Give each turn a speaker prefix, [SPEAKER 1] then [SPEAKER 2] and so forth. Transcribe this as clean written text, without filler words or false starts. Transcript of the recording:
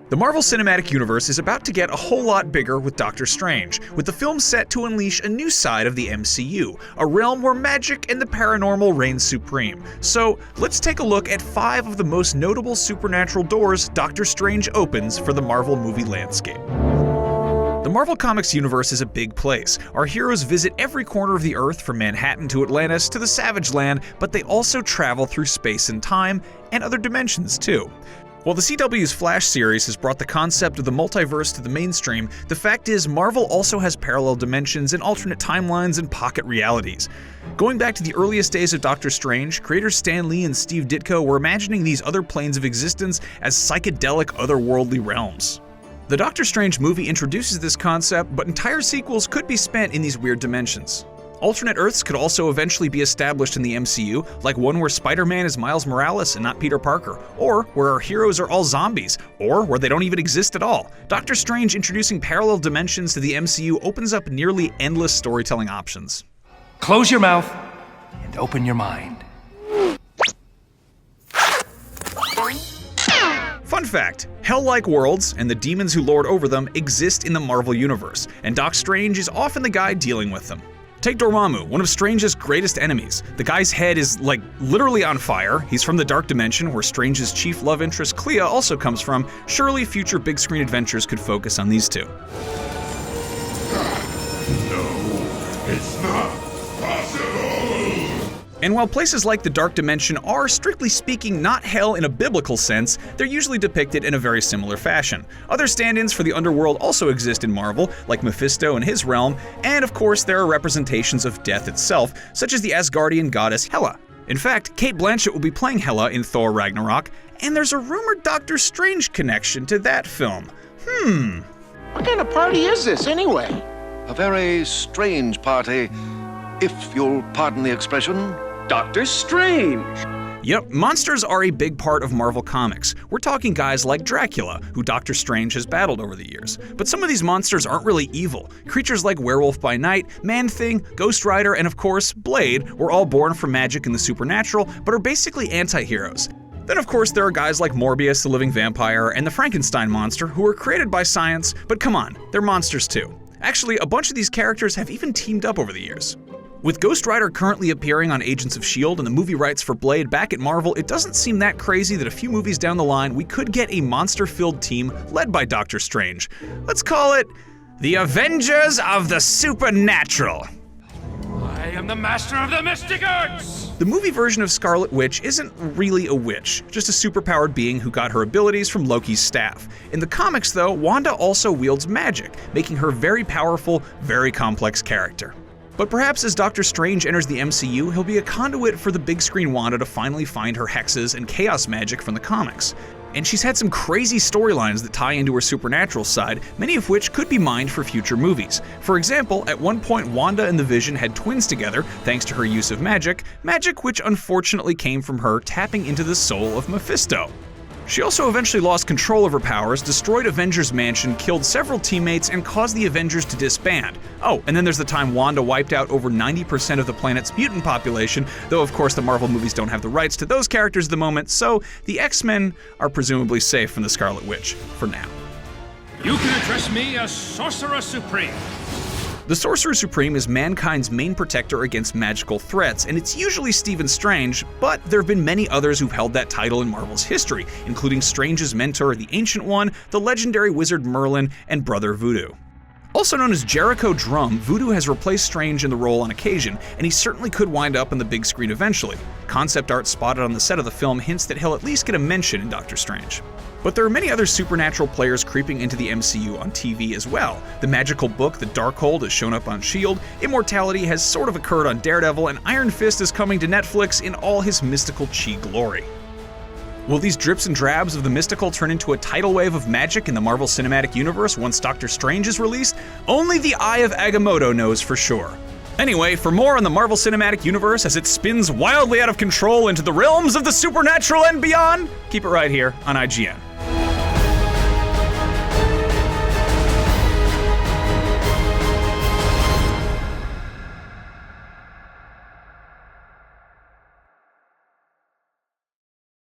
[SPEAKER 1] The Marvel Cinematic Universe is about to get a whole lot bigger with Doctor Strange, with the film set to unleash a new side of the MCU, a realm where magic and the paranormal reign supreme. So let's take a look at 5 of the most notable supernatural doors Doctor Strange opens for the Marvel movie landscape. The Marvel Comics universe is a big place. Our heroes visit every corner of the Earth, from Manhattan to Atlantis to the Savage Land, but they also travel through space and time, and other dimensions too. While the CW's Flash series has brought the concept of the multiverse to the mainstream, the fact is Marvel also has parallel dimensions and alternate timelines and pocket realities. Going back to the earliest days of Doctor Strange, creators Stan Lee and Steve Ditko were imagining these other planes of existence as psychedelic otherworldly realms. The Doctor Strange movie introduces this concept, but entire sequels could be spent in these weird dimensions. Alternate Earths could also eventually be established in the MCU, like one where Spider-Man is Miles Morales and not Peter Parker, or where our heroes are all zombies, or where they don't even exist at all. Doctor Strange introducing parallel dimensions to the MCU opens up nearly endless storytelling options.
[SPEAKER 2] Close your mouth and open your mind.
[SPEAKER 1] Fun fact, hell-like worlds, and the demons who lord over them, exist in the Marvel Universe, and Doc Strange is often the guy dealing with them. Take Dormammu, one of Strange's greatest enemies. The guy's head is, literally on fire. He's from the Dark Dimension, where Strange's chief love interest Clea also comes from. Surely future big-screen adventures could focus on these two.
[SPEAKER 3] No, it's not possible!
[SPEAKER 1] And while places like the Dark Dimension are, strictly speaking, not hell in a biblical sense, they're usually depicted in a very similar fashion. Other stand-ins for the underworld also exist in Marvel, like Mephisto and his realm, and of course there are representations of death itself, such as the Asgardian goddess Hela. In fact, Cate Blanchett will be playing Hela in Thor Ragnarok, and there's a rumored Doctor Strange connection to that film.
[SPEAKER 4] What kind of party is this, anyway?
[SPEAKER 5] A very strange party, if you'll pardon the expression.
[SPEAKER 6] Doctor Strange!
[SPEAKER 1] Yep, monsters are a big part of Marvel Comics. We're talking guys like Dracula, who Doctor Strange has battled over the years. But some of these monsters aren't really evil. Creatures like Werewolf by Night, Man-Thing, Ghost Rider, and of course, Blade were all born from magic and the supernatural, but are basically anti-heroes. Then of course there are guys like Morbius, the living vampire, and the Frankenstein monster, who were created by science, but come on, they're monsters too. Actually, a bunch of these characters have even teamed up over the years. With Ghost Rider currently appearing on Agents of S.H.I.E.L.D. and the movie rights for Blade back at Marvel, it doesn't seem that crazy that a few movies down the line we could get a monster-filled team led by Doctor Strange. Let's call it the Avengers of the Supernatural.
[SPEAKER 2] I am the master of the mystic arts!
[SPEAKER 1] The movie version of Scarlet Witch isn't really a witch, just a superpowered being who got her abilities from Loki's staff. In the comics though, Wanda also wields magic, making her very powerful, very complex character. But perhaps as Doctor Strange enters the MCU, he'll be a conduit for the big screen Wanda to finally find her hexes and chaos magic from the comics. And she's had some crazy storylines that tie into her supernatural side, many of which could be mined for future movies. For example, at one point Wanda and the Vision had twins together thanks to her use of magic which unfortunately came from her tapping into the soul of Mephisto. She also eventually lost control of her powers, destroyed Avengers Mansion, killed several teammates, and caused the Avengers to disband. Oh, and then there's the time Wanda wiped out over 90% of the planet's mutant population, though of course the Marvel movies don't have the rights to those characters at the moment, so the X-Men are presumably safe from the Scarlet Witch, for now.
[SPEAKER 2] You can address me as Sorcerer Supreme.
[SPEAKER 1] The Sorcerer Supreme is mankind's main protector against magical threats, and it's usually Stephen Strange, but there have been many others who've held that title in Marvel's history, including Strange's mentor, the Ancient One, the legendary wizard Merlin, and Brother Voodoo. Also known as Jericho Drum, Voodoo has replaced Strange in the role on occasion, and he certainly could wind up on the big screen eventually. Concept art spotted on the set of the film hints that he'll at least get a mention in Doctor Strange. But there are many other supernatural players creeping into the MCU on TV as well. The magical book, The Darkhold, has shown up on S.H.I.E.L.D., Immortality has sort of occurred on Daredevil, and Iron Fist is coming to Netflix in all his mystical chi glory. Will these drips and drabs of the mystical turn into a tidal wave of magic in the Marvel Cinematic Universe once Doctor Strange is released? Only the Eye of Agamotto knows for sure. Anyway, for more on the Marvel Cinematic Universe as it spins wildly out of control into the realms of the supernatural and beyond, keep it right here on IGN.